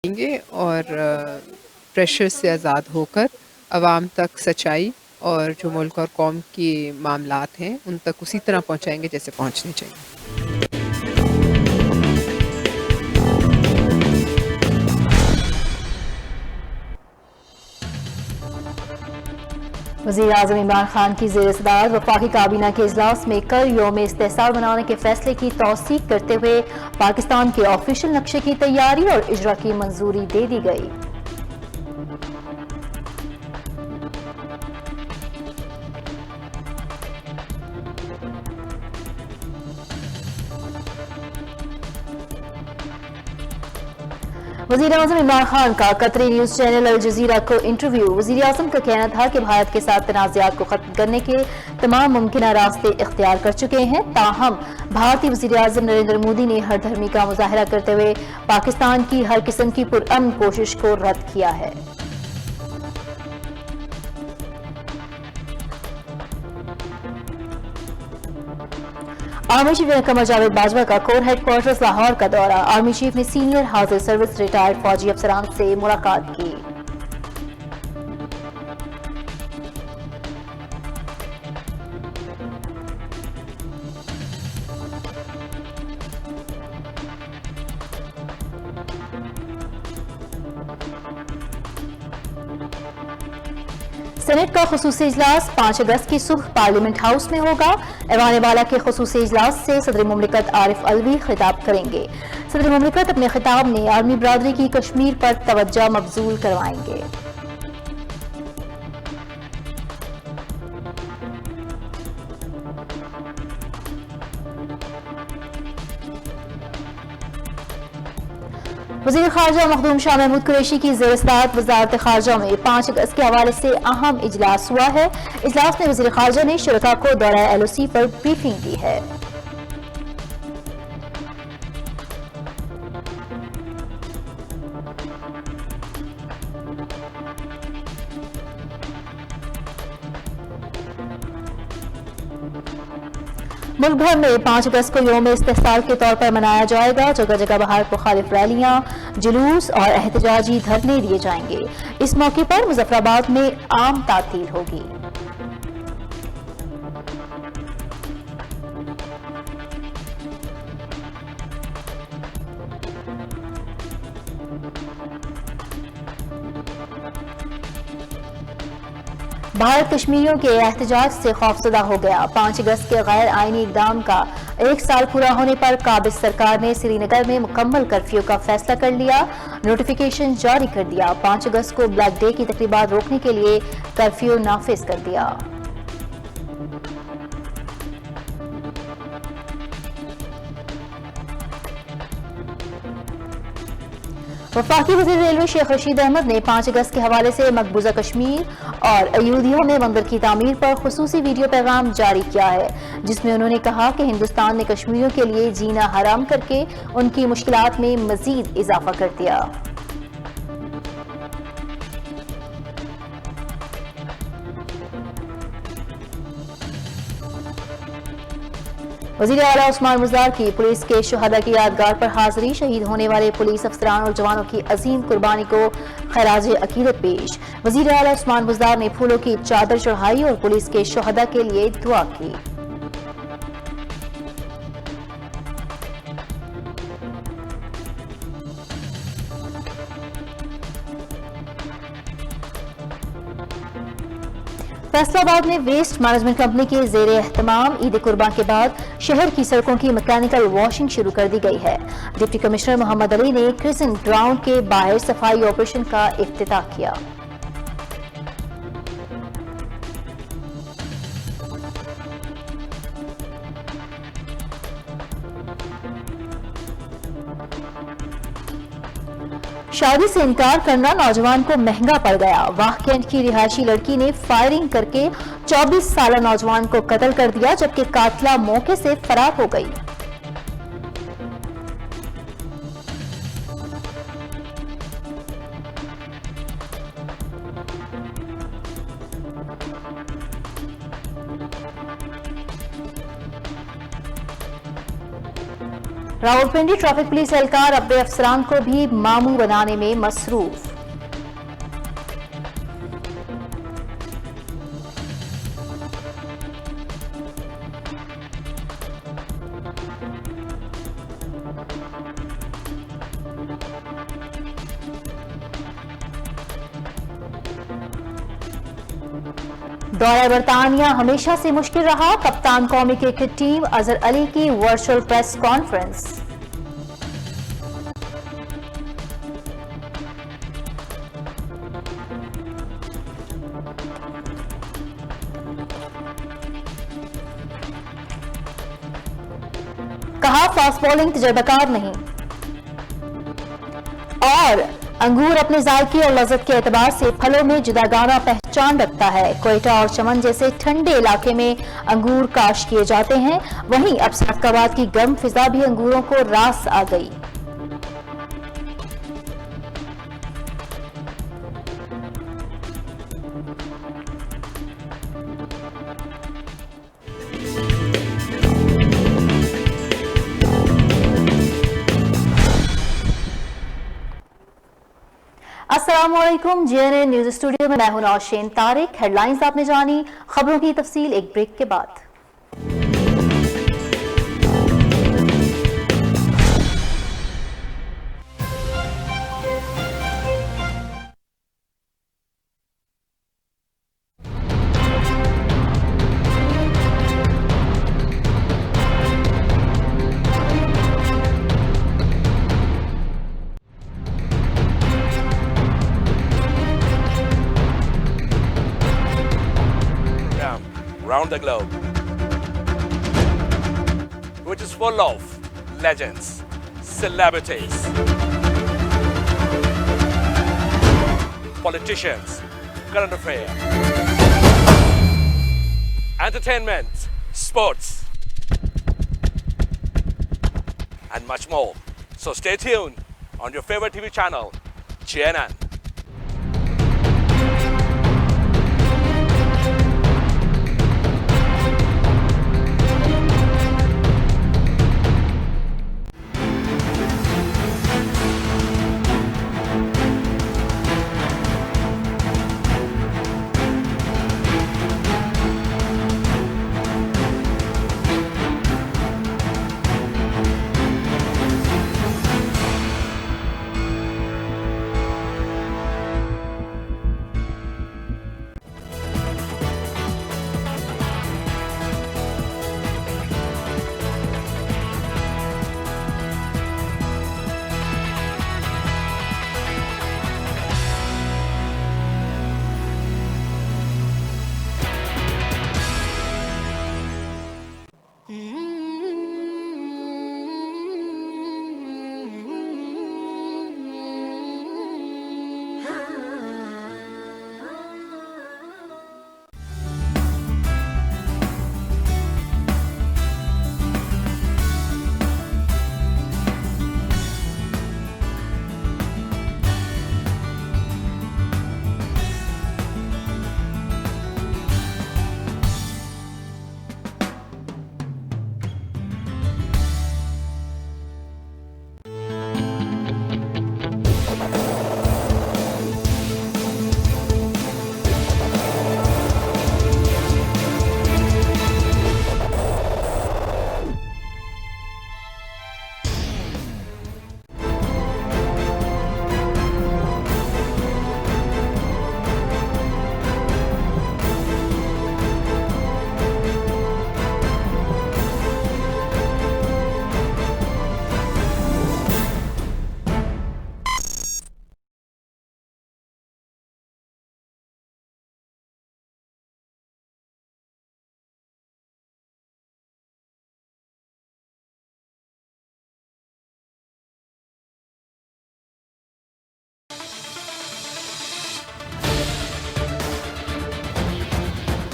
گے اور پریشر سے آزاد ہو کر عوام تک سچائی اور جو ملک اور قوم کے معاملات ہیں ان تک اسی طرح پہنچائیں گے جیسے پہنچنے چاہیے۔ وزیر اعظم عمران خان کی زیر صدارت وفاقی کابینہ کے اجلاس میں کل یوم استحصال منانے کے فیصلے کی توثیق کرتے ہوئے پاکستان کے آفیشل نقشے کی تیاری اور اجرا کی منظوری دے دی گئی۔ وزیر اعظم عمران خان کا قطری نیوز چینل الجزیرہ کو انٹرویو۔ وزیر اعظم کا کہنا تھا کہ بھارت کے ساتھ تنازعات کو ختم کرنے کے تمام ممکنہ راستے اختیار کر چکے ہیں، تاہم بھارتی وزیر اعظم نریندر مودی نے ہر دھرمی کا مظاہرہ کرتے ہوئے پاکستان کی ہر قسم کی پرامن کوشش کو رد کیا ہے۔ آرمی چیف قمر جاوید باجوہ کا کور ہیڈ کوارٹرز لاہور کا دورہ۔ آرمی چیف نے سینئر حاضر سروس ریٹائرڈ فوجی افسران سے ملاقات کی۔ سینٹ کا خصوصی اجلاس 5 اگست کی صبح پارلیمنٹ ہاؤس میں ہوگا۔ ایوان بالا کے خصوصی اجلاس سے صدر مملکت عارف علوی خطاب کریں گے۔ صدر مملکت اپنے خطاب میں آرمی برادری کی کشمیر پر توجہ مبذول کروائیں گے۔ وزیر خارجہ مخدوم شاہ محمود قریشی کی زیر صدارت وزارت خارجہ میں 5 اگست کے حوالے سے اہم اجلاس ہوا ہے۔ اجلاس میں وزیر خارجہ نے شرکاء کو دورہ LOC پر بریفنگ دی ہے۔ ملک بھر میں 5 اگست کو یوم استحصال کے طور پر منایا جائے گا۔ جگہ جگہ بھارت مخالف ریلیاں، جلوس اور احتجاجی دھرنے دیے جائیں گے۔ اس موقع پر مظفر آباد میں عام تعطیل ہوگی۔ بھارت کشمیریوں کے احتجاج سے خوفزدہ ہو گیا۔ 5 اگست کے غیر آئینی اقدام کا 1 سال پورا ہونے پر قابض سرکار نے سری نگر میں مکمل کرفیو کا فیصلہ کر لیا، نوٹیفیکیشن جاری کر دیا۔ 5 اگست کو بلیک ڈے کی تقریبات روکنے کے لیے کرفیو نافذ کر دیا۔ وفاقی وزیر ریلوے شیخ رشید احمد نے 5 اگست کے حوالے سے مقبوضہ کشمیر اور ایودھیا میں مندر کی تعمیر پر خصوصی ویڈیو پیغام جاری کیا ہے، جس میں انہوں نے کہا کہ ہندوستان نے کشمیریوں کے لیے جینا حرام کر کے ان کی مشکلات میں مزید اضافہ کر دیا۔ وزیر اعلیٰ عثمان مزار کی پولیس کے شہداء کی یادگار پر حاضری۔ شہید ہونے والے پولیس افسران اور جوانوں کی عظیم قربانی کو خراج عقیدت پیش۔ وزیر اعلیٰ عثمان مزار نے پھولوں کی چادر چڑھائی اور پولیس کے شہداء کے لیے دعا کی۔ فیصل آباد میں ویسٹ مینجمنٹ کمپنی کے زیر اہتمام عید قربان کے بعد شہر کی سڑکوں کی میکینیکل واشنگ شروع کر دی گئی ہے۔ ڈپٹی کمشنر محمد علی نے کرسنٹ گراؤنڈ کے باہر صفائی آپریشن کا افتتاح کیا۔ شادی سے انکار کرنا نوجوان کو مہنگا پڑ گیا۔ واہ کینٹ کی رہائشی لڑکی نے فائرنگ کر کے 24 سالہ نوجوان کو قتل کر دیا، جبکہ قاتلہ موقع سے فرار ہو گئی۔ راولپنڈی ٹریفک پولیس اہلکار اپنے افسران کو بھی ماموں بنانے میں مصروف۔ دورہ برطانیہ ہمیشہ سے مشکل رہا، کپتان قومی کرکٹ ٹیم اظہر علی کی ورچوئل پریس کانفرنس۔ کہا فاسٹ بولنگ تجربہ کار نہیں، اور انگور اپنے ذائقے اور لذت کے اعتبار سے پھلوں میں جداگانہ پہچان رکھتا ہے۔ کوئٹہ اور چمن جیسے ٹھنڈے علاقے میں انگور کاشت کیے جاتے ہیں، وہیں اب سعدکاباد کی گرم فضا بھی انگوروں کو راس آ گئی۔ السلام علیکم، جی این اے نیوز اسٹوڈیو میں ہوں نوشین طارق۔ ہیڈ لائنز آپ نے جانی، خبروں کی تفصیل ایک بریک کے بعد۔ Around the globe, which is full of legends, celebrities, politicians, current affairs, entertainment, sports, and much more. So stay tuned on your favorite TV channel, JNN.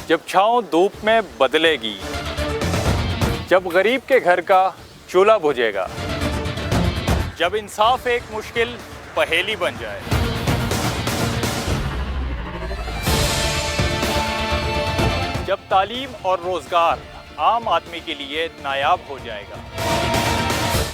جب چھاؤں دھوپ میں بدلے گی، جب غریب کے گھر کا چولہا بجھے گا، جب انصاف ایک مشکل پہیلی بن جائے، جب تعلیم اور روزگار عام آدمی کے لیے نایاب ہو جائے گا،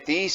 30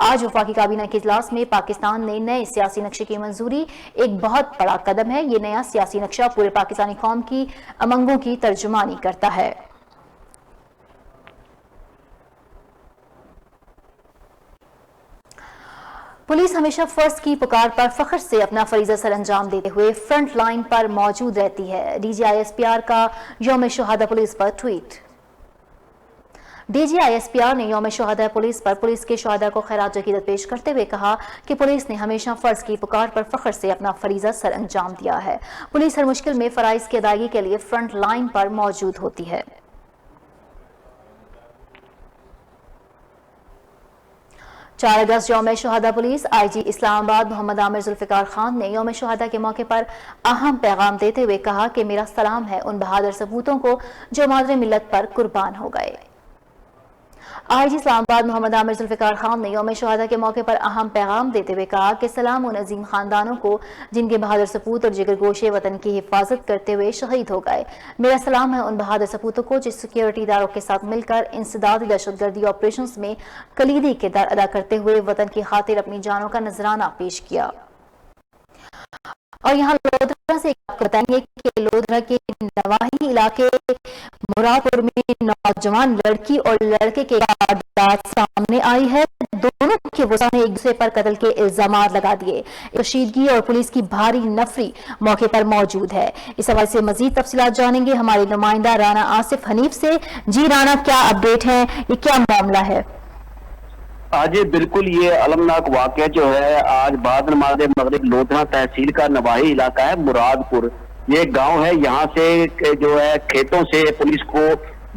آج وفاقی کابینہ کے اجلاس میں پاکستان نے نئے سیاسی نقشے کی منظوری ایک بہت بڑا قدم ہے۔ یہ نیا سیاسی نقشہ پورے پاکستانی قوم کی امنگوں کی ترجمانی کرتا ہے۔ پولیس ہمیشہ فرض کی پکار پر فخر سے اپنا فریضہ سر انجام دیتے ہوئے فرنٹ لائن پر موجود رہتی ہے۔ D G I S P R کا یوم شہداء پولیس پر tweet. D G I S P R نے یوم شہداء پولیس پر پولیس کے شہداء کو خراج عقیدت پیش کرتے ہوئے کہا کہ پولیس نے ہمیشہ فرض کی پکار پر فخر سے اپنا فریضہ سر انجام دیا ہے۔ پولیس ہر مشکل میں فرائض کی ادائیگی کے لیے فرنٹ لائن پر موجود ہوتی ہے۔ 4 اگست یوم شہداء پولیس آئی جی اسلام آباد محمد عامر ذوالفقار خان نے یوم شہداء کے موقع پر اہم پیغام دیتے ہوئے کہا کہ میرا سلام ہے ان بہادر سپوتوں کو جو مادر ملت پر قربان ہو گئے۔ آئی جی اسلام آباد محمد عامر ذوالفقار خان نے یوم شہداء کے موقع پر اہم پیغام دیتے ہوئے کہا کہ سلام ان عظیم خاندانوں کو جن کے بہادر سپوت اور جگر گوشے وطن کی حفاظت کرتے ہوئے شہید ہو گئے۔ میرا سلام ہے ان بہادر سپوتوں کو جو سیکیورٹی اداروں کے ساتھ مل کر انسدادی دہشت گردی آپریشنز میں کلیدی کردار ادا کرتے ہوئے وطن کی خاطر اپنی جانوں کا نذرانہ پیش کیا۔ اور یہاں لودھرا سے آپ کو بتائیں گے کہ لودھرا کے نواحی علاقے مرادپور میں نوجوان لڑکی اور لڑکے کے واردات سامنے آئی ہے۔ دونوں کے وزراء نے ایک دوسرے پر قتل کے الزامات لگا دیے۔ کشیدگی اور پولیس کی بھاری نفری موقع پر موجود ہے۔ اس حوالے سے مزید تفصیلات جانیں گے ہمارے نمائندہ رانا آصف حنیف سے۔ جی رانا، کیا اپڈیٹ ہے؟ یہ کیا معاملہ ہے؟ آج بالکل یہ المناک واقعہ جو ہے آج بعد نماز مغرب لودھرا تحصیل کا نواحی علاقہ ہے مرادپور، یہ گاؤں ہے۔ یہاں سے جو ہے کھیتوں سے پولیس کو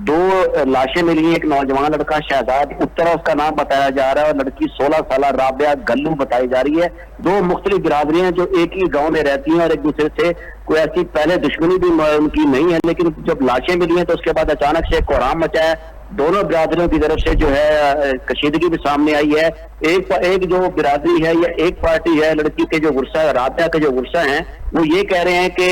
2 لاشیں ملی ہیں۔ ایک نوجوان لڑکا شہزاد اترا اس کا نام بتایا جا رہا ہے، اور لڑکی 16 سالہ رابعہ گلو بتائی جا رہی ہے۔ 2 مختلف برادریاں جو ایک ہی گاؤں میں رہتی ہیں اور ایک دوسرے سے کوئی ایسی پہلے دشمنی بھی ان کی نہیں ہے، لیکن جب لاشیں ملی ہیں تو اس کے بعد اچانک سے کوہرام مچا ہے۔ دونوں برادریوں کی طرف سے جو ہے کشیدگی بھی سامنے آئی ہے۔ ایک جو برادری ہے یا ایک پارٹی ہے لڑکی کے جو ورثہ رابعہ کے جو ورثہ ہیں وہ یہ کہہ رہے ہیں کہ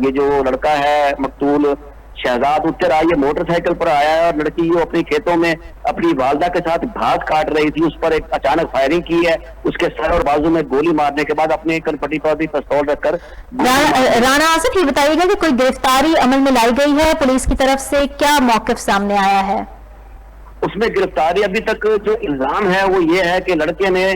یہ جو لڑکا ہے مقتول شہزاد اترا یہ موٹر سائیکل پر آیا ہے، اور لڑکی جو اپنی کھیتوں میں اپنی والدہ کے ساتھ گھاس کاٹ رہی تھی، اس پر ایک اچانک فائرنگ کی ہے، اس کے سر اور بازو میں گولی مارنے کے بعد اپنے کلپٹی پر بھی پستول رکھ کر رانا آصف، یہ بتائیے گا کہ کوئی گرفتاری عمل میں لائی گئی ہے؟ پولیس کی طرف سے کیا موقف سامنے آیا ہے؟ اس میں گرفتاری ابھی تک جو الزام ہے وہ یہ ہے کہ لڑکے نے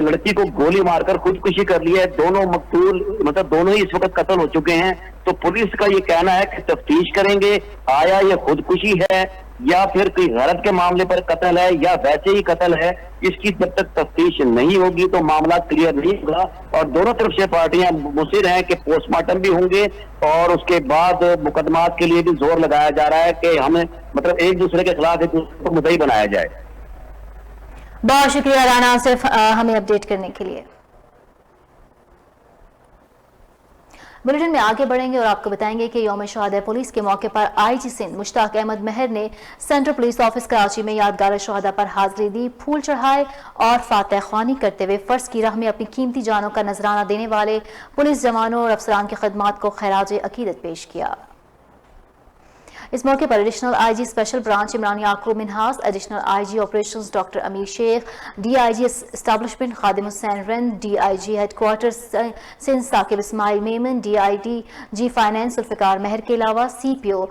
لڑکی کو گولی مار کر خودکشی کر لی ہے۔ دونوں مقتول مطلب دونوں ہی اس وقت قتل ہو چکے ہیں۔ تو پولیس کا یہ کہنا ہے کہ تفتیش کریں گے آیا یہ خودکشی ہے یا پھر کوئی غرض کے معاملے پر قتل ہے یا ویسے ہی قتل ہے۔ اس کی جب تک تفتیش نہیں ہوگی تو معاملہ کلیئر نہیں ہوگا، اور دونوں طرف سے پارٹیاں مصر ہیں کہ پوسٹ مارٹم بھی ہوں گے، اور اس کے بعد مقدمات کے لیے بھی زور لگایا جا رہا ہے کہ ہمیں مطلب ایک دوسرے کے خلاف ایک دوسرے کو مدعی بنایا جائے۔ بہت شکریہ رانا آصف ہمیں اپڈیٹ کرنے کے لیے۔ بلیٹن میں آگے بڑھیں گے اور آپ کو بتائیں گے کہ یوم شہداء پولیس کے موقع پر آئی جی سندھ مشتاق احمد مہر نے سینٹرل پولیس آفس کراچی میں یادگار شہداء پر حاضری دی، پھول چڑھائے اور فاتح خوانی کرتے ہوئے فرض کی راہ میں اپنی قیمتی جانوں کا نذرانہ دینے والے پولیس جوانوں اور افسران کی خدمات کو خراج عقیدت پیش کیا۔ اس موقع پر additional I G special branch Imran Yaqoob Minhas, additional I G operations doctor Amir Sheikh, D I G establishment Khadim Hussain Rind, D I G head quarter Sindh Saqib Ismail Memon, D I G finance Zulfiqar Mehr کے علاوہ سی پی او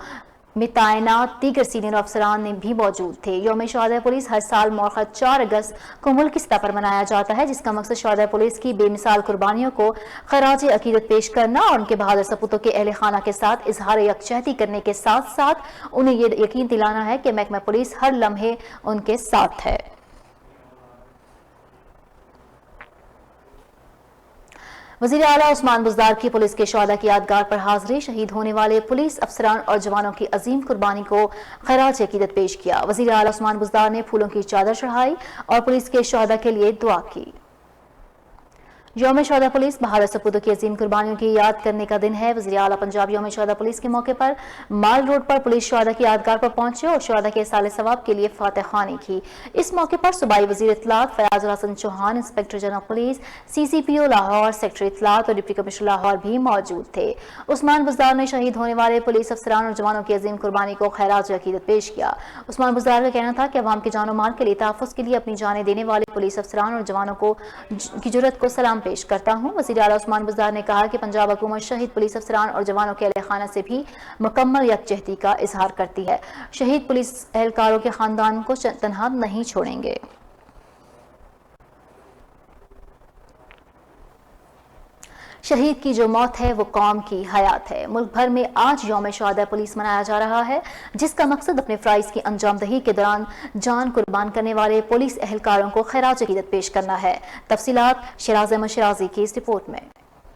میں تعینات دیگر سینئر افسران نے بھی موجود تھے۔ یوم شہداء پولیس ہر سال مورخہ 4 اگست کو ملکی سطح پر منایا جاتا ہے، جس کا مقصد شہداء پولیس کی بے مثال قربانیوں کو خراج عقیدت پیش کرنا اور ان کے بہادر سپوتوں کے اہل خانہ کے ساتھ اظہار یکجہتی کرنے کے ساتھ ساتھ انہیں یہ یقین دلانا ہے کہ محکمہ پولیس ہر لمحے ان کے ساتھ ہے۔ وزیر اعلیٰ عثمان بزدار کی پولیس کے شہداء کی یادگار پر حاضری، شہید ہونے والے پولیس افسران اور جوانوں کی عظیم قربانی کو خراج عقیدت پیش کیا۔ وزیر اعلیٰ عثمان بزدار نے پھولوں کی چادر چڑھائی اور پولیس کے شہداء کے لیے دعا کی۔ یوم شہداء پولیس بہادر سپوتوں کی عظیم قربانیوں کی یاد کرنے کا دن ہے۔ وزیر اعلیٰ پنجاب یوم شہداء پولیس کے موقع پر مال روڈ پر پولیس شہداء کی یادگار پر پہنچے اور شہداء کے اصالِ ثواب کے لیے فاتح خوانی کی۔ اس موقع پر صوبائی وزیر اطلاعات Fayyaz ul Hassan Chohan, inspector general police CCPO Lahore, secretary اطلاعات اور ڈپٹی کمشنر لاہور بھی موجود تھے۔ عثمان بزدار نے شہید ہونے والے پولیس افسران اور جوانوں کی عظیم قربانی کو خراج عقیدت پیش کیا۔ عثمان بزدار کا کہنا تھا کہ عوام کے جان و مال کے لیے تحفظ کے لیے اپنی جانیں دینے والے پولیس افسران اور جوانوں کی جرأت کو سلام پیش کرتا ہوں۔ وزیر اعلیٰ عثمان بزدار نے کہا کہ پنجاب حکومت شہید پولیس افسران اور جوانوں کے اہل خانہ سے بھی مکمل یکجہتی کا اظہار کرتی ہے۔ شہید پولیس اہلکاروں کے خاندان کو تنہا نہیں چھوڑیں گے۔ شہید کی جو موت ہے وہ قوم کی حیات ہے۔ ملک بھر میں آج یوم شہداء پولیس منایا جا رہا ہے، جس کا مقصد اپنے فرائض کی انجام دہی کے دوران جان قربان کرنے والے پولیس اہلکاروں کو خراج عقیدت پیش کرنا ہے۔ تفصیلات شیراز احمد شیرازی کی اس رپورٹ میں۔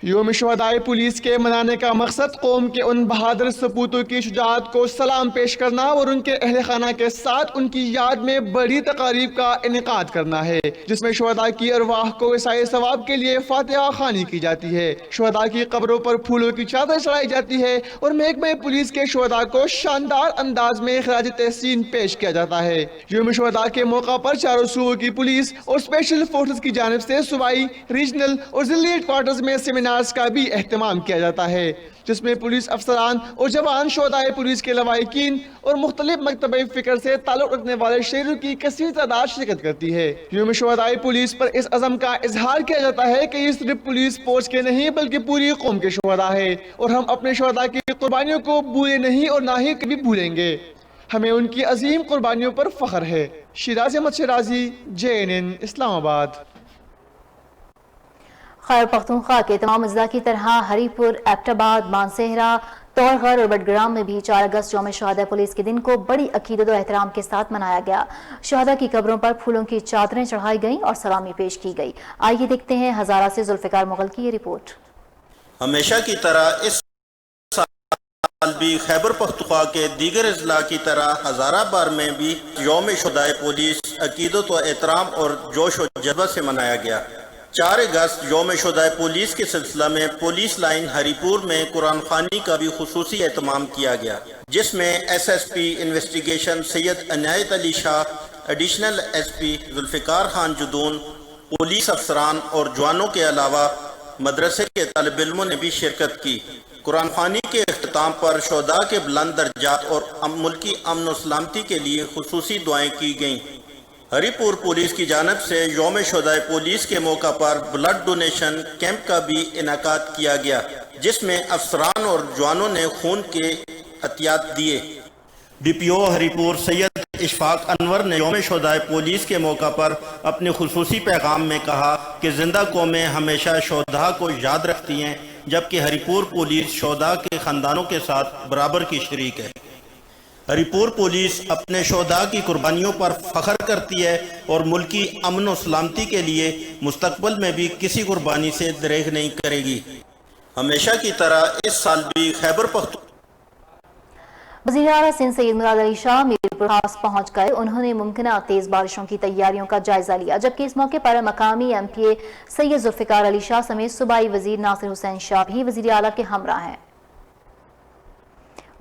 یوم شہداء پولیس کے منانے کا مقصد قوم کے ان بہادر سپوتوں کی شجاعت کو سلام پیش کرنا اور ان کے اہل خانہ کے ساتھ ان کی یاد میں بڑی تقاریب کا انعقاد کرنا ہے، جس میں شہداء کی ارواح کو عصائے ثواب کے لیے فاتحہ خوانی کی جاتی ہے، شہداء کی قبروں پر پھولوں کی چادر چڑھائی جاتی ہے اور محکمہ پولیس کے شہداء کو شاندار انداز میں خراج تحسین پیش کیا جاتا ہے۔ یوم شہداء کے موقع پر چاروں صوبوں کی پولیس اور اسپیشل فورسز کی جانب سے صوبائی، ریجنل اور ضلعی ہیڈ کوارٹرز میں سیمینار کا بھی اہتمام کیا جاتا ہے، جس میں پولیس افسران اور جوان شہداء پولیس کے لواحقین اور مختلف مکتبہ فکر سے تعلق رکھنے والے شہریوں کی کثیر تعداد شرکت کرتی ہے۔ یوم شہداء پولیس پر اس عزم کا اظہار کیا جاتا ہے کہ یہ صرف پولیس فورس کے نہیں بلکہ پوری قوم کے شہداء ہے اور ہم اپنے شہداء کی قربانیوں کو بھولے نہیں اور نہ ہی کبھی بھولیں گے۔ ہمیں ان کی عظیم قربانیوں پر فخر ہے۔ شیراز احمد شیرازی، JNN اسلام آباد۔ خیبر پختونخوا کے تمام اضلاع کی طرح ہری پور، ایبٹ آباد، مانسہرہ، طورغر اور بٹگرام میں بھی 4 اگست یوم شہداء پولیس کے دن کو بڑی عقیدت و احترام کے ساتھ منایا گیا۔ شہداء کی قبروں پر پھولوں کی چادریں چڑھائی گئیں اور سلامی پیش کی گئی۔ آئیے دیکھتے ہیں ہزارہ سے ذوالفقار مغل کی یہ رپورٹ۔ ہمیشہ کی طرح اس سال بھی خیبر پختونخوا کے دیگر اضلاع کی طرح ہزارہ بار میں بھی یوم شہداء پولیس عقیدت و احترام اور جوش و جذبہ سے منایا گیا۔ 4 اگست یوم شہداء پولیس کے سلسلہ میں پولیس لائن ہری پور میں قرآن خوانی کا بھی خصوصی اہتمام کیا گیا، جس میں SSP investigation Syed Inayat Ali Shah, additional SP Zulfiqar Khan Jadoon, police افسران اور جوانوں کے علاوہ مدرسے کے طالب علموں نے بھی شرکت کی۔ قرآن خوانی کے اختتام پر شہداء کے بلند درجات اور ملکی امن و سلامتی کے لیے خصوصی دعائیں کی گئیں۔ ہری پور پولیس کی جانب سے یوم شہداء پولیس کے موقع پر بلڈ ڈونیشن کیمپ کا بھی انعقاد کیا گیا، جس میں افسران اور جوانوں نے خون کے عطیات دیے۔ DPO ہری پور سید اشفاق انور نے یوم شہداء پولیس کے موقع پر اپنے خصوصی پیغام میں کہا کہ زندہ قومیں ہمیشہ شہداء کو یاد رکھتی ہیں، جبکہ ہری پور پولیس شہداء کے خاندانوں کے ساتھ برابر کی شریک ہے۔ ہری پور پولیس اپنے شہداء کی قربانیوں پر فخر کرتی ہے اور ملکی امن و سلامتی کے لیے مستقبل میں بھی کسی قربانی سے دریغ نہیں کرے گی۔ ہمیشہ کی طرح اس سال بھی خیبر پختونخوا وزیر اعلیٰ سندھ سید مراد علی شاہ میرپور خاص پہنچ گئے۔ انہوں نے ممکنہ تیز بارشوں کی تیاریوں کا جائزہ لیا، جبکہ اس موقع پر مقامی MPA سید ذوالفقار علی شاہ سمیت صوبائی وزیر ناصر حسین شاہ بھی وزیر اعلیٰ کے ہمراہ ہیں۔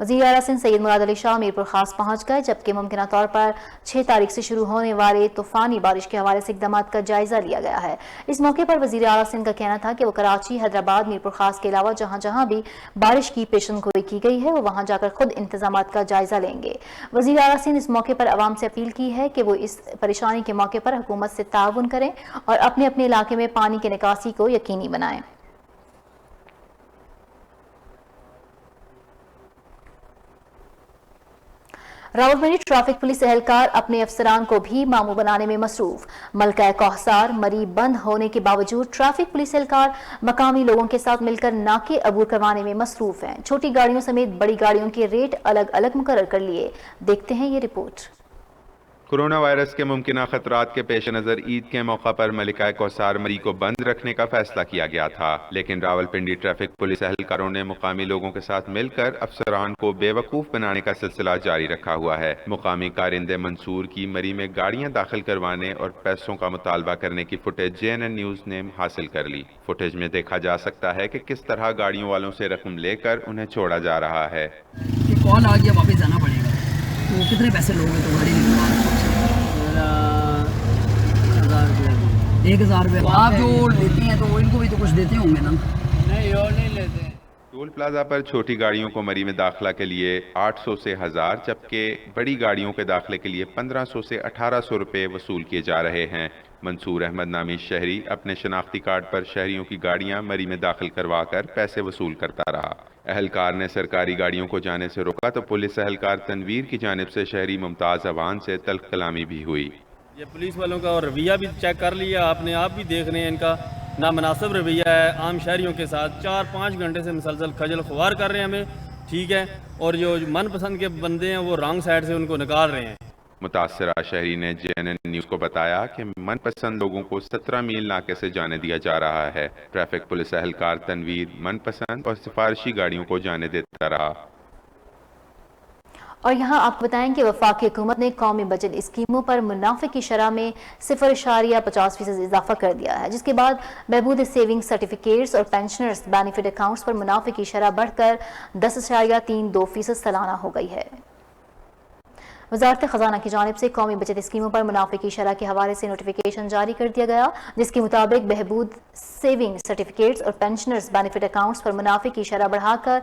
وزیر اعلیٰ سندھ سید مراد علی شاہ میرپور خاص پہنچ گئے، جبکہ ممکنہ طور پر 6 تاریخ سے شروع ہونے والے طوفانی بارش کے حوالے سے اقدامات کا جائزہ لیا گیا ہے۔ اس موقع پر وزیر اعلیٰ سندھ کا کہنا تھا کہ وہ کراچی، حیدرآباد، میرپور خاص کے علاوہ جہاں جہاں بھی بارش کی پیشن گوئی کی گئی ہے وہ وہاں جا کر خود انتظامات کا جائزہ لیں گے۔ وزیر اعلیٰ سندھ اس موقع پر عوام سے اپیل کی ہے کہ وہ اس پریشانی کے موقع پر حکومت سے تعاون کریں اور اپنے اپنے علاقے میں پانی کی نکاسی کو یقینی بنائیں۔ راولپنڈی ٹریفک پولیس اہلکار اپنے افسران کو بھی ماموں بنانے میں مصروف۔ ملکہ کوہسار مری بند ہونے کے باوجود ٹریفک پولیس اہلکار مقامی لوگوں کے ساتھ مل کر ناکے عبور کروانے میں مصروف ہیں۔ چھوٹی گاڑیوں سمیت بڑی گاڑیوں کے ریٹ الگ الگ مقرر کر لیے۔ دیکھتے ہیں یہ رپورٹ۔ کورونا وائرس کے ممکنہ خطرات کے پیش نظر عید کے موقع پر ملکہ کوثر مری کو بند رکھنے کا فیصلہ کیا گیا تھا، لیکن راولپنڈی ٹریفک پولیس اہلکاروں نے مقامی لوگوں کے ساتھ مل کر افسران کو بے وقوف بنانے کا سلسلہ جاری رکھا ہوا ہے۔ مقامی کارندے منصور کی مری میں گاڑیاں داخل کروانے اور پیسوں کا مطالبہ کرنے کی فوٹیج JNN نیوز نے حاصل کر لی۔ فوٹیج میں دیکھا جا سکتا ہے کہ کس طرح گاڑیوں والوں سے رقم لے کر انہیں چھوڑا جا رہا ہے۔ کال آ گیا، واپس جانا پڑے گا، تو کتنے پیسے لوگے تو گاڑی نکلوا؟ 1000 روپے آپ جو لیتے ہیں تو وہ ان کو بھی تو کچھ دیتے ہوں گے نا؟ نہیں، وہ نہیں لیتے۔ ٹول پلازا پر چھوٹی گاڑیوں کو مری میں داخلہ کے لیے 800 سے 1000، جبکہ بڑی گاڑیوں کے داخلے کے لیے 1500 سے 1800 روپے وصول کیے جا رہے ہیں۔ منصور احمد نامی شہری اپنے شناختی کارڈ پر شہریوں کی گاڑیاں مری میں داخل کروا کر پیسے وصول کرتا رہا۔ اہلکار نے سرکاری گاڑیوں کو جانے سے روکا تو پولیس اہلکار تنویر کی جانب سے شہری ممتاز عوان سے تلخ کلامی بھی ہوئی۔ یہ پولیس والوں کا رویہ بھی چیک کر لیا آپ نے، آپ بھی دیکھ رہے ہیں ان کا نامناسب رویہ ہے عام شہریوں کے ساتھ۔ 4-5 گھنٹے سے مسلسل خجل خوار کر رہے ہیں ہمیں، ٹھیک ہے، اور جو من پسند کے بندے ہیں وہ رانگ سائڈ سے ان کو نکال رہے ہیں۔ متاثرہ شہری نے JNN نیوز کو بتایا کہ من پسند لوگوں کو 17 میل ناکے سے جانے دیا جا رہا ہے۔ ٹریفک پولیس اہلکار تنویر من پسند اور سفارشی گاڑیوں کو جانے دیتا رہا۔ اور یہاں آپ بتائیں کہ وفاقی حکومت نے قومی بجٹ اسکیموں پر منافع کی شرح میں 0.50% اضافہ کر دیا ہے، جس کے بعد بہبود سیونگ سرٹیفکیٹس اور پینشنرز بینیفٹ اکاؤنٹس پر منافع کی شرح بڑھ کر 10.32% سالانہ ہو گئی ہے۔ وزارت خزانہ کی جانب سے قومی بچت اسکیموں پر منافع کی شرح کے حوالے سے نوٹیفیکیشن جاری کر دیا گیا، جس کے مطابق بہبود سیونگ سرٹیفکیٹس اور پینشنرز بینیفٹ اکاؤنٹس پر منافع کی شرح بڑھا کر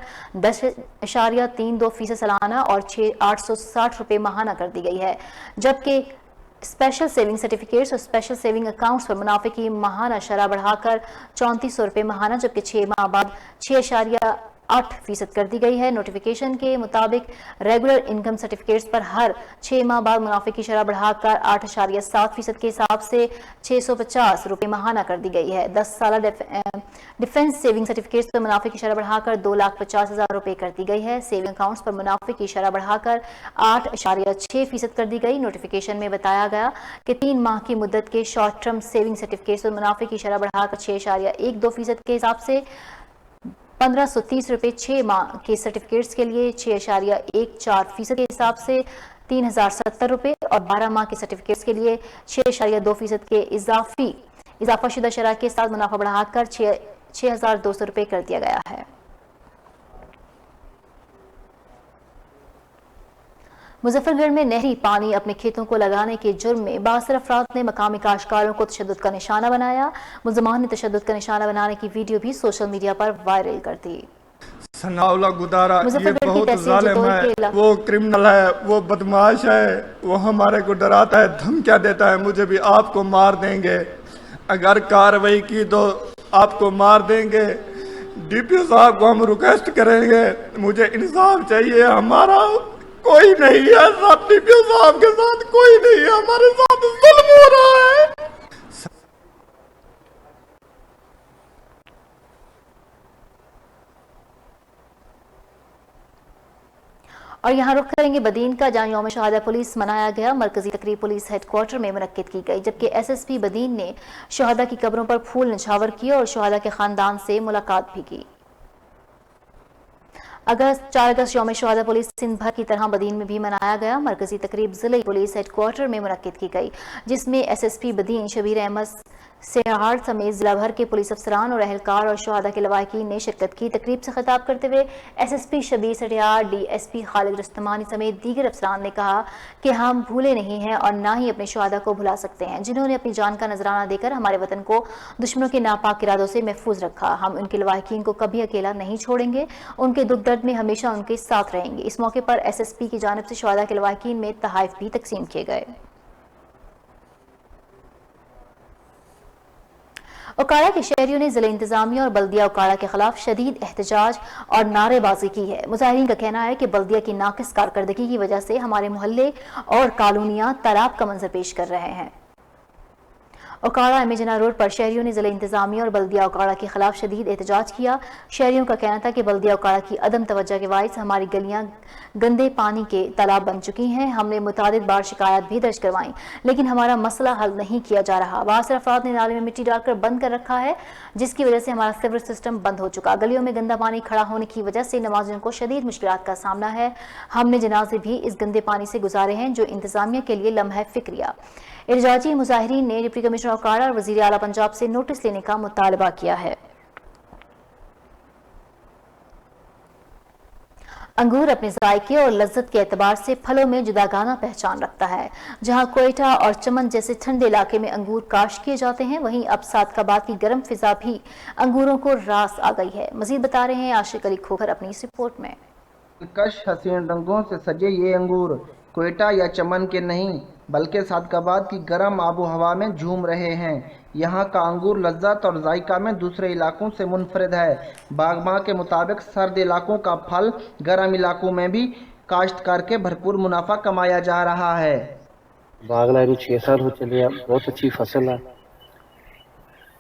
10.32% سالانہ اور 860 روپے ماہانہ کر دی گئی ہے، جبکہ اسپیشل سیونگ سرٹیفکیٹس اور اسپیشل سیونگ اکاؤنٹس پر منافع کی ماہانہ شرح بڑھا کر 3400 روپے ماہانہ، جبکہ 6 ماہ بعد 6.8% کر دی گئی ہے۔ نوٹیفیکیشن کے مطابق ریگولر انکم سرٹیفکیٹس پر ہر 6 ماہ بعد منافع کی شرح بڑھا کر 8.7% کے حساب سے 650 روپے ماہانہ کر دی گئی ہے۔ 10 سالہ ڈیفنس سیونگ سرٹیفکیٹس پر منافع کی شرح بڑھا کر 2,50,000 روپے کر دی گئی ہے۔ سیونگ اکاؤنٹس پر منافع کی شرح بڑھا کر 8.6% کر دی گئی۔ نوٹیفیکیشن میں بتایا گیا کہ 3 ماہ کی مدت کے شارٹ ٹرم سیونگ سرٹیفکیٹس پر منافع کی شرح بڑھا کر 6.12% کے حساب سے 1530 روپے، 6 ماہ کے سرٹیفکیٹس کے لیے 6.14% کے حساب سے 3070 روپے اور 12 ماہ کے سرٹیفکیٹس کے لیے 6.2% کے اضافہ شدہ شرح کے ساتھ منافع بڑھا کر 6200 روپے کر دیا گیا ہے۔ مظفر گڑھ میں نہری پانی اپنے کھیتوں کو لگانے کے جرم میں 62 افراد نے مقامی کاشتکاروں کو تشدد کا نشانہ بنایا۔ ملزمان نے تشدد کا نشانہ بنانے کی ویڈیو بھی سوشل میڈیا پر وائرل کر دی۔ ثناءاللہ گدارا یہ بہت ظالم ہے، وہ کرمنل ہے، وہ بدمعاش ہے، وہ ہمارے کو ڈراتا ہے، دھمکیاں دیتا ہے، مجھے بھی آپ کو مار دیں گے، اگر کارروائی کی تو آپ کو مار دیں گے۔ DPO صاحب کو ہم ریکویسٹ کریں گے، مجھے انصاف چاہیے، ہمارا کوئی نہیں ہے، DPO صاحب کے ساتھ کوئی نہیں ہے، ہمارے ساتھ ظلم ہو رہا ہے۔ اور یہاں رخ کریں گے بدین کا، جہاں یوم شہادہ پولیس منایا گیا۔ مرکزی تقریب پولیس ہیڈ کوارٹر میں منعقد کی گئی، جبکہ SSP بدین نے شہداء کی قبروں پر پھول نچھاور کیے اور شہداء کے خاندان سے ملاقات بھی کی۔ 4 اگست یوم شہداء پولیس سندھ بھر کی طرح بدین میں بھی منایا گیا۔ مرکزی تقریب ضلعی پولیس ہیڈ کوارٹر میں منعقد کی گئی، جس میں SSP بدین شبیر احمد سیہاڑ سمیت ضلع بھر کے پولیس افسران اور اہلکار اور شہداء کے لواحقین نے شرکت کی۔ تقریب سے خطاب کرتے ہوئے SSP شبیر سٹیار، DSP خالد رستمانی سمیت دیگر افسران نے کہا کہ ہم بھولے نہیں ہیں اور نہ ہی اپنے شہداء کو بھلا سکتے ہیں، جنہوں نے اپنی جان کا نذرانہ دے کر ہمارے وطن کو دشمنوں کے ناپاک ارادوں سے محفوظ رکھا۔ ہم ان کے لواحقین کو کبھی اکیلا نہیں چھوڑیں گے، ان کے دکھ درد میں ہمیشہ ان کے ساتھ رہیں گے۔ اس موقع پر SSP کی جانب سے شہداء کے لواحقین میں تحائف بھی تقسیم کیے گئے۔ اوکاڑا کے شہریوں نے ضلع انتظامیہ اور بلدیہ اوکاڑا کے خلاف شدید احتجاج اور نعرے بازی کی ہے۔ مظاہرین کا کہنا ہے کہ بلدیہ کی ناقص کارکردگی کی وجہ سے ہمارے محلے اور کالونیاں تالاب کا منظر پیش کر رہے ہیں۔ اوکاڑا امیجنا روڈ پر شہریوں نے ضلع انتظامیہ اور بلدیہ اوکاڑا کے خلاف شدید احتجاج کیا. شہریوں کا کہنا تھا کہ بلدیہ اوکاڑا کی عدم توجہ کے باعث ہماری گلیاں گندے پانی کے تالاب بن چکی ہیں. ہم نے متعدد بار شکایات بھی درج کروائیں لیکن ہمارا مسئلہ حل نہیں کیا جا رہا. بہت سے افراد نے نالے میں مٹی ڈال کر بند کر رکھا ہے جس کی وجہ سے ہمارا سیور سسٹم بند ہو چکا. گلیوں میں گندا پانی کھڑا ہونے کی وجہ سے نمازیوں کو شدید مشکلات کا سامنا ہے. ہم نے جنازے بھی اس گندے پانی سے گزارے ہیں جو انتظامیہ کے لیے لمحہ فکریہ. احتجاجی مظاہرین نے ڈپٹی کمشنر اوکاڑا اور وزیر اعلیٰ پنجاب سے نوٹس لینے کا مطالبہ کیا ہے. انگور اپنے ذائقے اور لذت کے اعتبار سے پھلوں میں جداگانہ پہچان رکھتا ہے. جہاں کوئٹہ اور چمن جیسے ٹھنڈے علاقے میں انگور کاشت کیے جاتے ہیں وہیں اب صادقآباد کی گرم فضا بھی انگوروں کو راس آ گئی ہے. مزید بتا رہے ہیں عاشق علی کھوکھر اپنی اس رپورٹ میں. کش حسین رنگوں سے سجے یہ انگور کوئٹہ یا چمن کے نہیں بلکہ صادقآباد کی گرم آب و ہوا میں جھوم رہے ہیں. یہاں کا انگور لذت اور ذائقہ میں دوسرے علاقوں سے منفرد ہے. باغباں کے مطابق سرد علاقوں کا پھل گرم علاقوں میں بھی کاشت کر کے بھرپور منافع کمایا جا رہا ہے. باغ لائے 6 سال ہو چلے. بہت اچھی فصل ہے.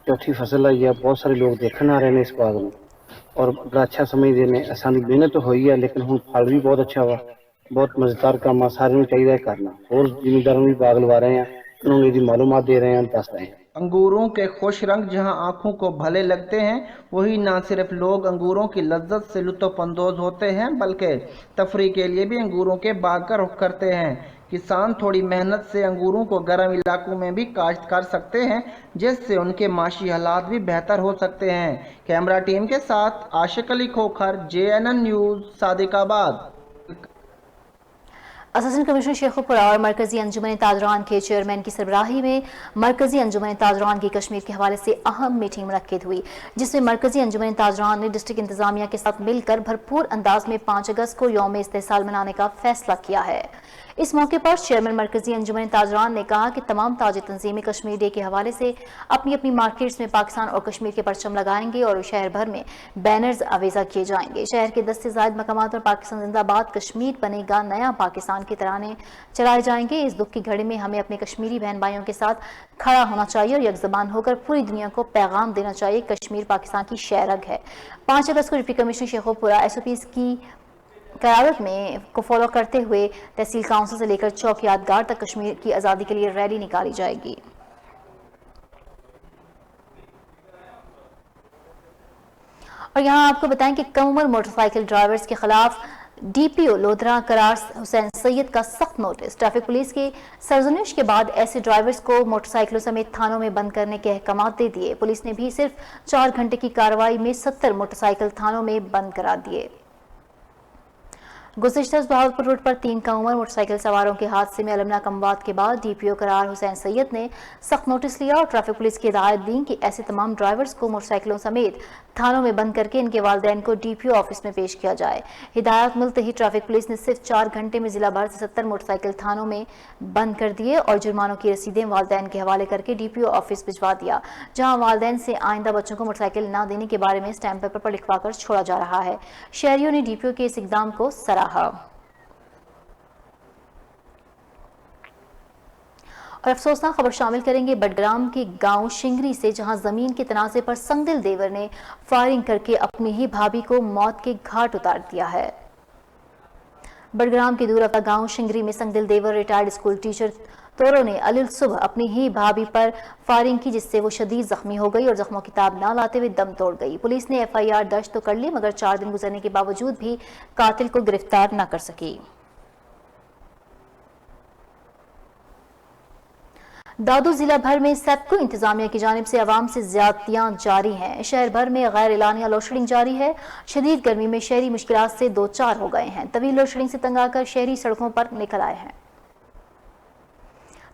چوتھی فصل ہے. بہت سارے لوگ دیکھنے آ رہے ہیں اس باغ میں اور بڑا اچھا سمجھ دینے. آسانی محنت تو ہوئی ہے لیکن ہوں پھل بھی بہت اچھا ہوا. بہت مزیدار کام ہے. سارے چاہیے کرنا اور زمینداروں بھی باغ لوا رہے ہیں. انہوں نے معلومات دے رہے ہیں دس رہے ہیں. انگوروں کے خوش رنگ جہاں آنکھوں کو بھلے لگتے ہیں وہی نہ صرف لوگ انگوروں کی لذت سے لطف اندوز ہوتے ہیں بلکہ تفریح کے لیے بھی انگوروں کے باغ کا رخ کرتے ہیں. کسان تھوڑی محنت سے انگوروں کو گرم علاقوں میں بھی کاشت کر سکتے ہیں جس سے ان کے معاشی حالات بھی بہتر ہو سکتے ہیں. کیمرہ ٹیم کے ساتھ عاشق علی کھوکھر JNN نیوز صادق آباد. اسسٹنٹ کمشنر شیخوپورہ اور مرکزی انجمن تاجران کے چیئرمین کی سربراہی میں مرکزی انجمن تاجران کی کشمیر کے حوالے سے اہم میٹنگ منعقد ہوئی جس میں مرکزی انجمن تاجران نے ڈسٹرکٹ انتظامیہ کے ساتھ مل کر بھرپور انداز میں 5 اگست کو یوم استحصال منانے کا فیصلہ کیا ہے. اس موقع پر چیئرمین مرکزی انجمن تاجران نے کہا کہ تمام تاجر تنظیمیں کشمیر ڈے کے حوالے سے اپنی اپنی مارکیٹس میں پاکستان اور کشمیر کے پرچم لگائیں گے اور شہر بھر میں بینرز آویزہ کیے جائیں گے. شہر کے 10 سے زائد مقامات پر پاکستان زندہ باد کشمیر بنے گا نیا پاکستان کے ترانے چلائے جائیں گے. اس دکھ کی گھڑی میں ہمیں اپنے کشمیری بہن بھائیوں کے ساتھ کھڑا ہونا چاہیے اور یک زبان ہو کر پوری دنیا کو پیغام دینا چاہیے. کشمیر پاکستان کی شہرگ ہے. 5 اگست کو ڈپٹی کمشنر شیخوپورہ SOPs کی قیادت میں کو فالو کرتے ہوئے تحصیل کونسل سے لے کر چوک یادگار تک کشمیر کی آزادی کے لیے ریلی نکالی جائے گی. اور یہاں آپ کو بتائیں کہ کم عمر موٹر سائیکل ڈرائیورز کے خلاف DPO لودھرا قرار حسین سید کا سخت نوٹس. ٹریفک پولیس کی سرزنش کے بعد ایسے ڈرائیورز کو موٹر سائیکلوں سمیت تھانوں میں بند کرنے کے احکامات دے دیے. پولیس نے بھی صرف 4 گھنٹے کی کارروائی میں 70 موٹر سائیکل تھانوں میں بند کرا دیے. گزشتہ بہاولپور روڈ پر 3 کم عمر موٹر سائیکل سواروں کے حادثے میں المناک اموات کے بعد DPO قرار حسین سید نے سخت نوٹس لیا اور ٹریفک پولیس کی ہدایت دی کہ ایسے تمام ڈرائیورز کو موٹر سائیکلوں سمیت تھانوں میں بند کر کے ان کے والدین کو DPO آفس میں پیش کیا جائے. ہدایات ملتے ہی ٹریفک پولیس نے صرف 4 گھنٹے میں ضلع بھر سے 70 موٹر سائیکل تھانوں میں بند کر دیے اور جرمانوں کی رسیدیں والدین کے حوالے کر کے DPO آفس بھجوا دیا جہاں والدین سے آئندہ بچوں کو موٹر سائیکل نہ دینے کے بارے میں اسٹیمپ پیپر پر لکھوا کر چھوڑا جا رہا ہے. شہریوں نے DPO کے اس اقدام کو سراہا. اور افسوسناک خبر شامل کریں گے بڈگرام کے گاؤں شنگری سے جہاں زمین کے تنازع پر سنگدل دیور نے فائرنگ کر کے اپنی ہی بھابھی کو موت کے گھاٹ اتار دیا ہے. بڈگرام کے دور رفتہ گاؤں شنگری میں سنگدل دیور ریٹائرڈ اسکول ٹیچر تورو نے صبح اپنی ہی بھابھی پر فائرنگ کی جس سے وہ شدید زخمی ہو گئی اور زخموں کی تاب نہ لاتے ہوئے دم توڑ گئی. پولیس نے FIR درج تو کر لی مگر 4 دن گزرنے کے باوجود بھی قاتل کو گرفتار نہ کر سکی. دادو ضلع بھر میں سیپکو انتظامیہ کی جانب سے عوام سے زیادتیاں جاری ہیں. شہر بھر میں غیر اعلانیہ لوڈ شیڈنگ جاری ہے. شدید گرمی میں شہری مشکلات سے 2-4 ہو گئے ہیں. طویل لوڈ شیڈنگ سے تنگ آ کر شہری سڑکوں پر نکل آئے ہیں.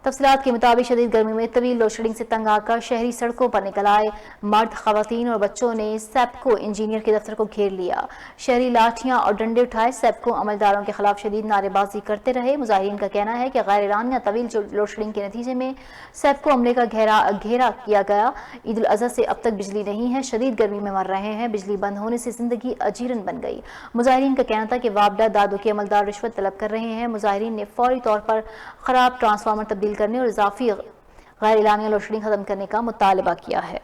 تفصیلات کے مطابق شدید گرمی میں طویل لوڈ شیڈنگ سے تنگ آ کر شہری سڑکوں پر نکل آئے. مرد، خواتین اور بچوں نے سیپکو انجینئر کے دفتر کو گھیر لیا. شہری لاٹھیاں اور ڈنڈے اٹھائے سیپکو عملداروں کے خلاف شدید نعرے بازی کرتے رہے. مظاہرین کا کہنا ہے کہ غیر اعلانیہ طویل لوڈ شیڈنگ کے نتیجے میں سیپکو عملے کا گھیرا کیا گیا. عید الاضحیٰ سے اب تک بجلی نہیں ہے. شدید گرمی میں مر رہے ہیں. بجلی بند ہونے سے زندگی اجیرن بن گئی. مظاہرین کا کہنا تھا کہ وابڈا دادو کے عملدار رشوت طلب کر رہے ہیں. مظاہرین نے فوری طور پر خراب ٹرانسفارمر تبدیل کرنے اور اضافی غیر اعلانیہ لوڈ شیڈنگ ختم کرنے کا مطالبہ کیا ہے۔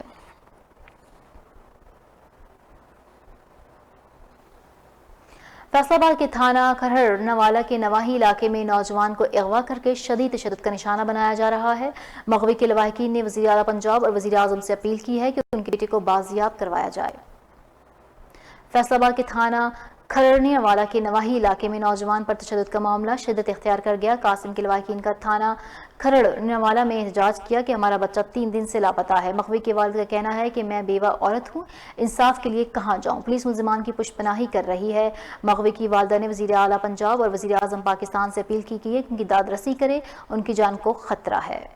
فیصل آباد کے تھانہ کھرڑ نوالا کے نواحی علاقے میں نوجوان کو اغوا کر کے شدید تشدد کا نشانہ بنایا جا رہا ہے۔ مغوی کے لواحقین نے وزیر اعلیٰ پنجاب اور وزیر اعظم سے اپیل کی ہے کہ ان کے بیٹے کو بازیاب کروایا جائے۔ فیصل آباد کے تھانہ کھرڑ والا کے نواحی علاقے میں نوجوان پر تشدد کا معاملہ شدت اختیار کر گیا۔ قاسم کے لواحقین کا تھانہ کھرڑ نوالا میں احتجاج کیا کہ ہمارا بچہ 3 دن سے لاپتہ ہے۔ مغوی کے والد کا کہنا ہے کہ میں بیوہ عورت ہوں، انصاف کے لیے کہاں جاؤں؟ پولیس ملزمان کی پشت پناہی کر رہی ہے۔ مغوی کی والدہ نے وزیر اعلیٰ پنجاب اور وزیر اعظم پاکستان سے اپیل کی ہے کہ ان کی داد رسی کرے، ان کی جان کو خطرہ ہے۔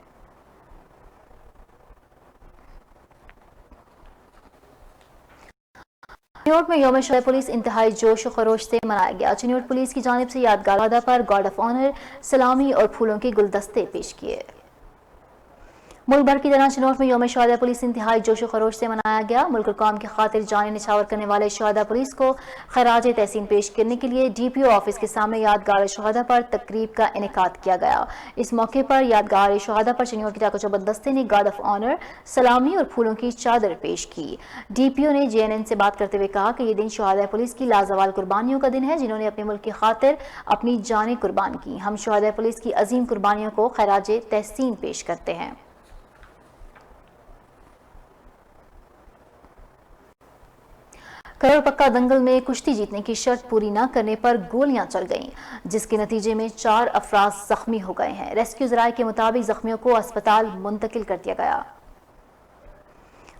چنیوٹ میں یوم شہدائے پولیس انتہائی جوش و خروش سے منایا گیا۔ چنیوٹ پولیس کی جانب سے یادگار عہدہ پر گارڈ آف آنر، سلامی اور پھولوں کے گلدستے پیش کیے۔ ملک بھر کی طرح چنوٹ میں یوم شہدائے پولیس انتہائی جوش و خروش سے منایا گیا۔ ملک اور قوم کی خاطر جانیں نچھاور کرنے والے شہداء پولیس کو خراج تحسین پیش کرنے کے لیے ڈی پی او آفس کے سامنے یادگار شہداء پر تقریب کا انعقاد کیا گیا۔ اس موقع پر یادگار شہداء پر چنیوٹ کے ڈاکو چوبند دستے نے گارڈ آف آنر، سلامی اور پھولوں کی چادر پیش کی۔ ڈی پی او نے JNN سے بات کرتے ہوئے کہا کہ یہ دن شہداء پولیس کی لازوال قربانیوں کا دن ہے، جنہوں نے اپنے ملک کی خاطر اپنی جانیں قربان کی۔ ہم شہداء پولیس کی عظیم قربانیوں کو خراج تحسین پیش کرتے ہیں۔ کروڑ پکا دنگل میں کشتی جیتنے کی شرط پوری نہ کرنے پر گولیاں چل گئیں، جس کے نتیجے میں 4 افراد زخمی ہو گئے ہیں۔ ریسکیو ذرائع کے مطابق زخمیوں کو اسپتال منتقل کر دیا گیا۔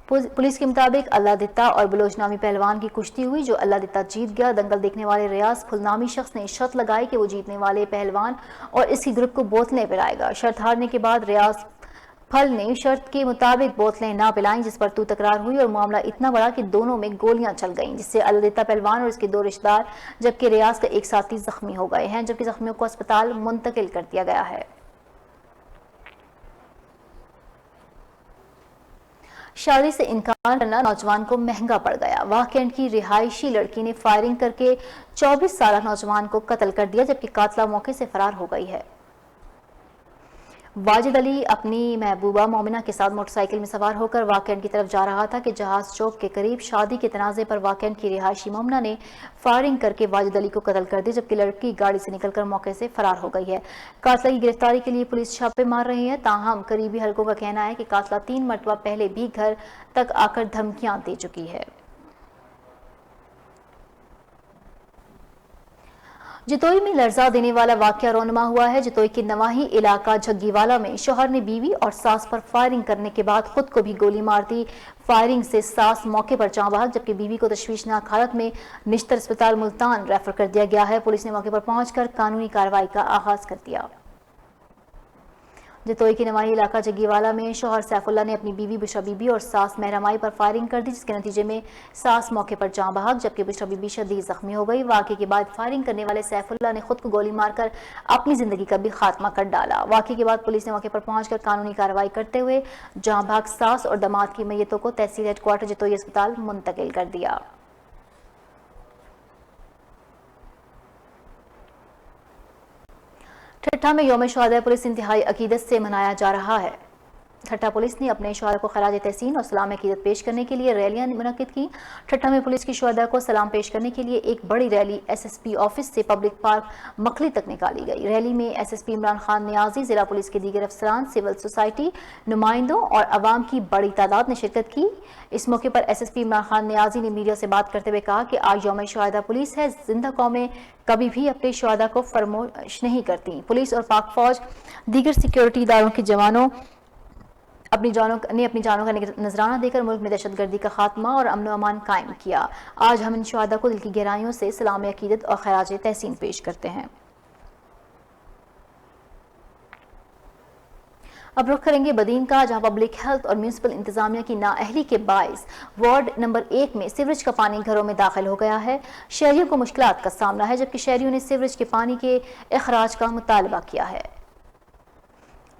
پولیس کے مطابق اللہ دتا اور بلوچ نامی پہلوان کی کشتی ہوئی، جو اللہ دتا جیت گیا۔ دنگل دیکھنے والے ریاض پھل نامی شخص نے شرط لگائی کہ وہ جیتنے والے پہلوان اور اس کی گروپ کو بوتلیں پلائے گا۔ شرط ہارنے کے بعد ریاض پھل نے شرط کے مطابق بوتلیں نہ پلائیں، جس پر تو تکرار ہوئی اور معاملہ اتنا بڑا کہ دونوں میں گولیاں چل گئیں، جس سے الدتا پہلوان اور اس کے 2 رشتہ دار جبکہ ریاض کا ایک ساتھی زخمی ہو گئے ہیں، جبکہ زخمیوں کو اسپتال منتقل کر دیا گیا ہے۔ شادی سے انکار کرنا نوجوان کو مہنگا پڑ گیا۔ واہ کینٹ کی رہائشی لڑکی نے فائرنگ کر کے 24 سالہ نوجوان کو قتل کر دیا، جبکہ قاتلہ موقع سے فرار ہو گئی ہے۔ واجد علی اپنی محبوبہ مومنہ کے ساتھ موٹر سائیکل میں سوار ہو کر واکینٹ کی طرف جا رہا تھا کہ جہاز چوک کے قریب شادی کے تنازع پر واکینٹ کی رہائشی مومنہ نے فائرنگ کر کے واجد علی کو قتل کر دی، جبکہ لڑکی گاڑی سے نکل کر موقع سے فرار ہو گئی ہے۔ قاتلہ کی گرفتاری کے لیے پولیس چھاپے مار رہی ہے، تاہم قریبی حلقوں کا کہنا ہے کہ قاتلہ 3 مرتبہ پہلے بھی گھر تک آ کر دھمکیاں دے چکی ہے۔ جتوئی میں لرزا دینے والا واقعہ رونما ہوا ہے۔ جتوئی کے نواحی علاقہ جھگی والا میں شوہر نے بیوی اور ساس پر فائرنگ کرنے کے بعد خود کو بھی گولی مار دی۔ فائرنگ سے ساس موقع پر جاں بحق، جبکہ بیوی کو تشویشناک حالت میں نشتر اسپتال ملتان ریفر کر دیا گیا ہے۔ پولیس نے موقع پر پہنچ کر قانونی کارروائی کا آغاز کر دیا۔ جتوئی کے نواحی علاقہ جگی والا میں شوہر سیف اللہ نے اپنی بیوی بشرا بی بی اور ساس مہرمائی پر فائرنگ کر دی، جس کے نتیجے میں ساس موقع پر جاں بحق جبکہ بشرا بی بی شدید زخمی ہو گئی۔ واقعے کے بعد فائرنگ کرنے والے سیف اللہ نے خود کو گولی مار کر اپنی زندگی کا بھی خاتمہ کر ڈالا۔ واقعے کے بعد پولیس نے موقع پر پہنچ کر قانونی کارروائی کرتے ہوئے جاں بحق ساس اور داماد کی میتوں کو تحصیل ہیڈ کوارٹر جتوئی اسپتال منتقل کر دیا۔ ٹھٹھہ میں یوم شہدائے پولیس انتہائی عقیدت سے منایا جا رہا ہے۔ ٹھٹھہ پولیس نے اپنے شہداء کو خراج تحسین اور سلام عقیدت پیش کرنے کے لیے ریلیاں منعقد کی۔ ٹھٹھہ میں پولیس کی شہداء کو سلام پیش کرنے کے لیے ایک بڑی ریلی SSP آفس سے پبلک پارک مکھلی تک نکالی گئی۔ ریلی میں SSP عمران خان نیازی، ضلع پولیس کے دیگر افسران، سول سوسائٹی نمائندوں اور عوام کی بڑی تعداد نے شرکت کی۔ اس موقع پر SSP عمران خان نیازی نے میڈیا سے بات کرتے ہوئے کہا کہ آج یوم شہداء پولیس ہے، زندہ قومیں کبھی بھی اپنے شہداء کو فراموش نہیں کرتی۔ پولیس اور پاک فوج دیگر سیکیورٹی اداروں کے جوانوں اپنی جانوں کا نذرانہ دے کر ملک میں دہشت گردی کا خاتمہ اور امن و امان قائم کیا۔ آج ہم ان شہداء کو دل کی گہرائیوں سے سلام عقیدت اور خراج تحسین پیش کرتے ہیں۔ اب رخ کریں گے بدین کا، جہاں پبلک ہیلتھ اور میونسپل انتظامیہ کی نااہلی کے باعث وارڈ نمبر 1 میں سیوریج کا پانی گھروں میں داخل ہو گیا ہے۔ شہریوں کو مشکلات کا سامنا ہے، جبکہ شہریوں نے سیوریج کے پانی کے اخراج کا مطالبہ کیا ہے۔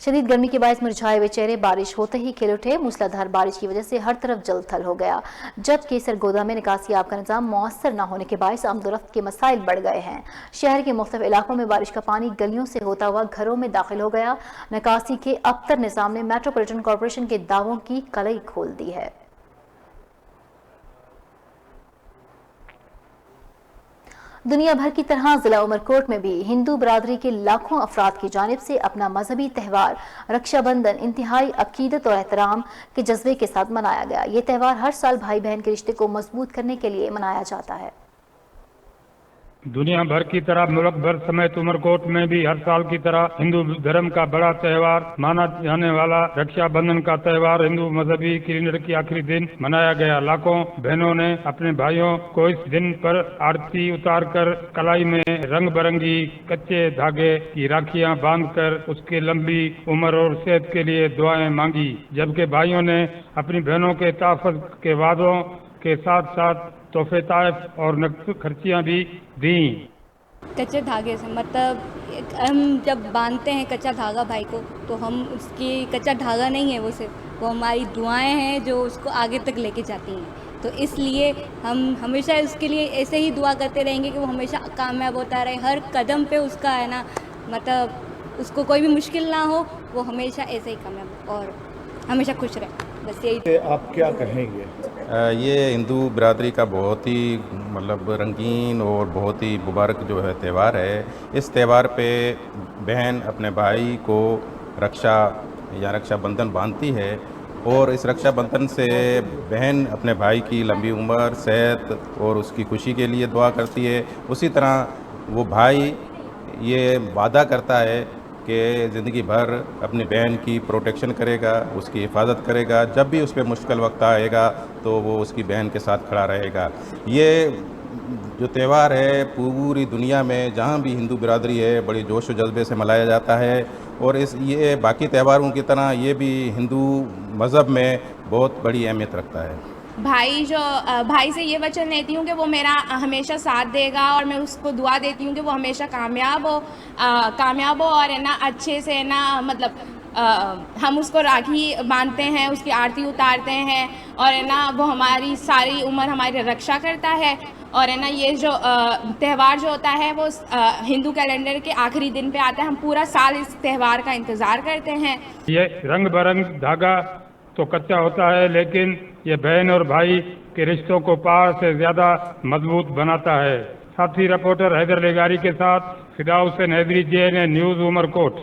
شدید گرمی کے باعث مرجھائے ہوئے چہرے بارش ہوتے ہی کھل اٹھے۔ موسلادھار بارش کی وجہ سے ہر طرف جل تھل ہو گیا، جبکہ سرگودا میں نکاسی آب کا نظام مؤثر نہ ہونے کے باعث آمد و رفت کے مسائل بڑھ گئے ہیں۔ شہر کے مختلف علاقوں میں بارش کا پانی گلیوں سے ہوتا ہوا گھروں میں داخل ہو گیا۔ نکاسی کے ابتر نظام نے میٹروپولیٹن کارپوریشن کے دعووں کی کلئی کھول دی ہے۔ دنیا بھر کی طرح ضلع عمرکوٹ میں بھی ہندو برادری کے لاکھوں افراد کی جانب سے اپنا مذہبی تہوار رکشا بندھن انتہائی عقیدت اور احترام کے جذبے کے ساتھ منایا گیا۔ یہ تہوار ہر سال بھائی بہن کے رشتے کو مضبوط کرنے کے لیے منایا جاتا ہے۔ دنیا بھر کی طرح ملک بھر سمیت عمرکوٹ میں بھی ہر سال کی طرح ہندو دھرم کا بڑا تہوار مانا جانے والا رکشا بندھن کا تہوار ہندو مذہبی کیلنڈر کی آخری دن منایا گیا۔ لاکھوں بہنوں نے اپنے بھائیوں کو اس دن پر آرتی اتار کر کلائی میں رنگ برنگی کچے دھاگے کی راکھیاں باندھ کر اس کی لمبی عمر اور صحت کے لیے دعائیں مانگی، جبکہ بھائیوں نے اپنی بہنوں کے تحفظ کے وعدوں کے ساتھ ساتھ تحفے تحائف اور نقد خرچیاں بھی دیں۔ کچے دھاگے سے مطلب ہم جب باندھتے ہیں کچا دھاگا بھائی کو تو ہم اس کی کچا دھاگا نہیں ہے، وہ صرف وہ ہماری دعائیں ہیں جو اس کو آگے تک لے کے جاتی ہیں، تو اس لیے ہم ہمیشہ اس کے لیے ایسے ہی دعا کرتے رہیں گے کہ وہ ہمیشہ کامیاب ہوتا رہے، ہر قدم پہ اس کا ہے نا مطلب اس کو کوئی بھی مشکل نہ ہو، وہ ہمیشہ ایسے ہی کامیاب اور ہمیشہ خوش رہے، بس یہی۔ آپ کیا کہیں گے؟ یہ ہندو برادری کا بہت ہی مطلب رنگین اور بہت ہی مبارک جو ہے تہوار ہے۔ اس تہوار پہ بہن اپنے بھائی کو رکشا یا رکشا بندھن باندھتی ہے، اور اس رکشا بندھن سے بہن اپنے بھائی کی لمبی عمر، صحت اور اس کی خوشی کے لیے دعا کرتی ہے۔ اسی طرح وہ بھائی یہ وعدہ کرتا ہے کہ زندگی بھر اپنی بہن کی پروٹیکشن کرے گا، اس کی حفاظت کرے گا، جب بھی اس پہ مشکل وقت آئے گا تو وہ اس کی بہن کے ساتھ کھڑا رہے گا۔ یہ جو تہوار ہے پوری دنیا میں جہاں بھی ہندو برادری ہے بڑی جوش و جذبے سے منایا جاتا ہے، اور یہ باقی تہواروں کی طرح یہ بھی ہندو مذہب میں بہت بڑی اہمیت رکھتا ہے۔ بھائی سے یہ وچن لیتی ہوں کہ وہ میرا ہمیشہ ساتھ دے گا، اور میں اس کو دعا دیتی ہوں کہ وہ ہمیشہ کامیاب ہو اور ہے نا اچھے سے نا مطلب ہم اس کو راکھی باندھتے ہیں، اس کی آرتی اتارتے ہیں، اور ہے نا وہ ہماری ساری عمر ہماری رکشا کرتا ہے، اور ہے نا یہ جو تہوار جو ہوتا ہے وہ ہندو کیلنڈر کے آخری دن پہ آتا ہے۔ ہم پورا سال اس تہوار کا انتظار کرتے ہیں۔ یہ رنگ برنگ دھاگا تو کچا ہوتا ہے، لیکن یہ بہن اور بھائی کے رشتوں کو پار سے زیادہ مضبوط بناتا ہے۔ ساتھی رپورٹر حیدر لیگاری کے ساتھ فدا حسین حیدری، JNN نیوز عمرکوٹ۔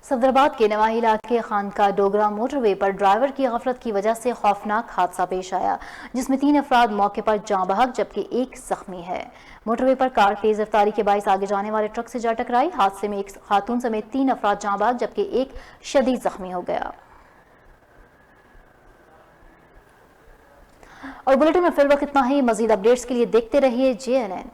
صدرآباد کے نواحی علاقے خانقاہ ڈوگرا موٹر وے پر ڈرائیور کی غفلت کی وجہ سے خوفناک حادثہ پیش آیا، جس میں 3 افراد موقع پر جاں بحق جبکہ 1 زخمی ہے۔ موٹر وے پر کار تیز رفتاری کے باعث آگے جانے والے ٹرک سے جا ٹکرائی۔ حادثے میں 1 خاتون سمیت 3 افراد جاں بحق جبکہ 1 شدید زخمی ہو گیا۔ اور بلیٹن میں فی الوقت اتنا ہی۔ مزید اپڈیٹس کے لیے دیکھتے رہیے JNN۔